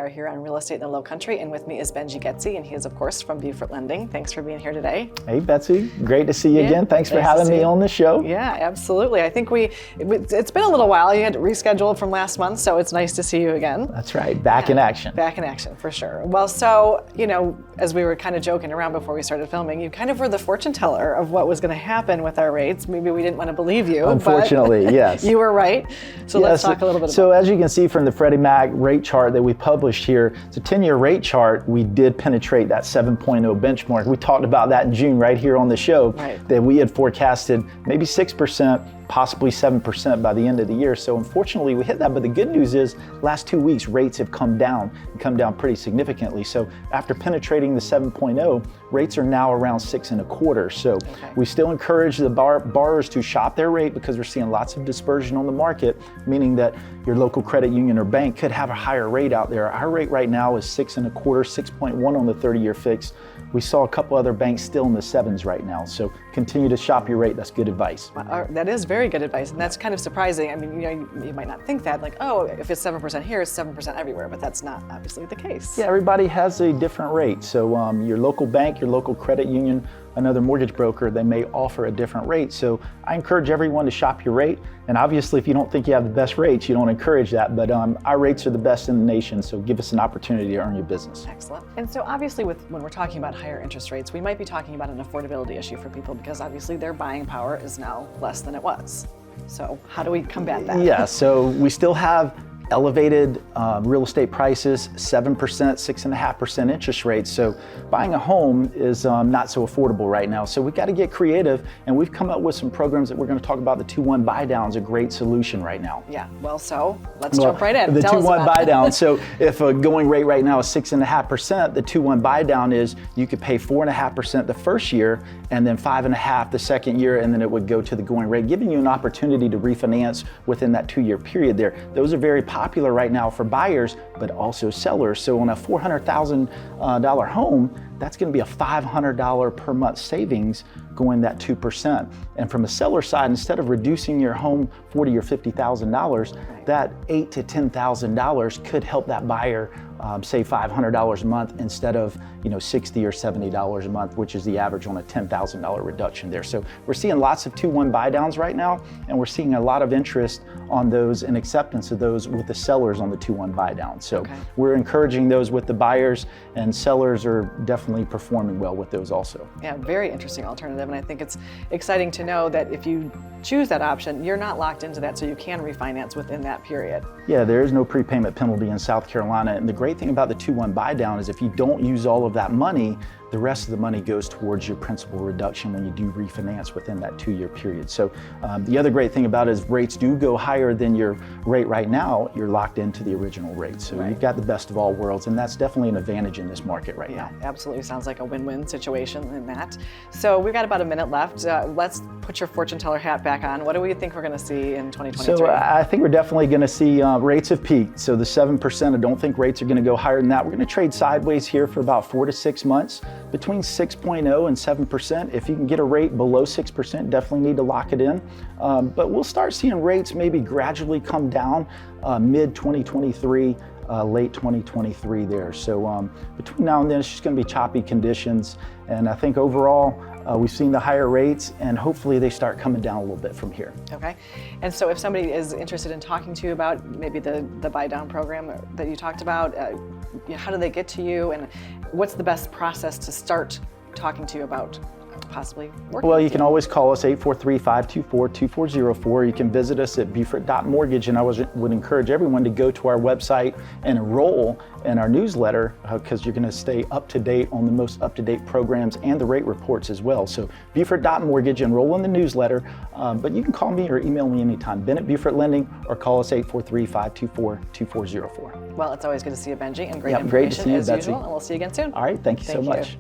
are here on Real Estate in the Lowcountry, and with me is Benji Gecy, and he is, of course, from Beaufort Lending. Thanks for being here today. Hey, Betsy. Great to see you again. Thanks for having me on the show. Yeah, absolutely. I think it's been a little while. You had to reschedule from last month, so it's nice to see you again. That's right. Back in action. Back in action, for sure. Well, so, as we were kind of joking around before we started filming, you kind of were the fortune teller of what was going to happen with our rates. Maybe we didn't want to believe you. Unfortunately, but yes. You were right. So let's talk a little bit about it. So as you can see from the Freddie Mac rate chart that we published here, it's a 10-year rate chart. We did penetrate that 7.0 benchmark. We talked about that in June right here on the show, that we had forecasted maybe 6%, possibly 7% by the end of the year. So unfortunately we hit that, but the good news is last 2 weeks rates have come down pretty significantly. So after penetrating the 7.0, rates are now around 6.25. So we still encourage the borrowers to shop their rate because we're seeing lots of dispersion on the market, meaning that your local credit union or bank could have a higher rate out there. Our rate right now is 6.25, 6.1 on the 30-year fix. We saw a couple other banks still in the 7s right now. So continue to shop your rate. That's good advice. That is very good advice, and that's kind of surprising. I mean, you might not think that, like, oh, if it's 7% here, it's 7% everywhere, but that's not obviously the case. Yeah, everybody has a different rate. So your local bank, your local credit union, another mortgage broker, they may offer a different rate. So I encourage everyone to shop your rate. And obviously, if you don't think you have the best rates, you don't encourage that. But our rates are the best in the nation, so give us an opportunity to earn your business. Excellent. And so obviously, when we're talking about higher interest rates, we might be talking about an affordability issue for people because obviously their buying power is now less than it was. So how do we combat that? Yeah, so we still have elevated real estate prices, 7%, 6.5% interest rates. So buying a home is not so affordable right now. So we've got to get creative, and we've come up with some programs that we're going to talk about. The 2-1 Buydown is a great solution right now. Yeah, well, so let's jump right in. The 2-1 Buydown. So if a going rate right now is 6.5%, the 2-1 Buydown is you could pay 4.5% the first year, and then 5.5% the second year, and then it would go to the going rate, giving you an opportunity to refinance within that 2-year period there. Those are very popular right now for buyers, but also sellers. So on a $400,000 home, that's going to be a $500 per month savings going that 2%. And from a seller side, instead of reducing your home $40,000 or $50,000, that $8,000 to $10,000 could help that buyer save $500 a month instead of $60 or $70 a month, which is the average on a $10,000 reduction there. So we're seeing lots of 2-1 buydowns right now, and we're seeing a lot of interest on those and acceptance of those with the sellers on the 2-1 buydown. So we're encouraging those with the buyers, and sellers are definitely performing well with those also. Yeah, very interesting alternative, and I think it's exciting to know that if you choose that option, you're not locked into that, so you can refinance within that period. Yeah, there is no prepayment penalty in South Carolina, and the great thing about the 2-1 buydown is if you don't use all of that money, the rest of the money goes towards your principal reduction when you do refinance within that 2-year period. So the other great thing about it is rates do go higher than your rate right now, you're locked into the original rate. So you've got the best of all worlds, and that's definitely an advantage in this market right now. Yeah, absolutely. Sounds like a win-win situation in that. So we've got about a minute left. Let's put your fortune teller hat back on. What do we think we're going to see in 2023? So I think we're definitely going to see rates have peaked. So the 7%, I don't think rates are going to go higher than that. We're going to trade sideways here for about 4 to 6 months. Between 6.0 and 7%. If you can get a rate below 6%, definitely need to lock it in. But we'll start seeing rates maybe gradually come down mid-2023, late 2023 there. So between now and then, it's just going to be choppy conditions. And I think overall, we've seen the higher rates, and hopefully they start coming down a little bit from here. Okay. And so if somebody is interested in talking to you about maybe the buy down program that you talked about, how do they get to you, and what's the best process to start talking to you about possibly working? Well, you can always call us 843-524-2404. You can visit us at Beaufort.mortgage, and I would encourage everyone to go to our website and enroll in our newsletter because you're going to stay up to date on the most up-to-date programs and the rate reports as well. So Beaufort.mortgage, enroll in the newsletter, but you can call me or email me anytime, Ben at Beaufort Lending, or call us 843-524-2404. Well, it's always good to see you, Benji, and great information to see you, as Betsy. Usual, and we'll see you again soon. All right, thank you so much.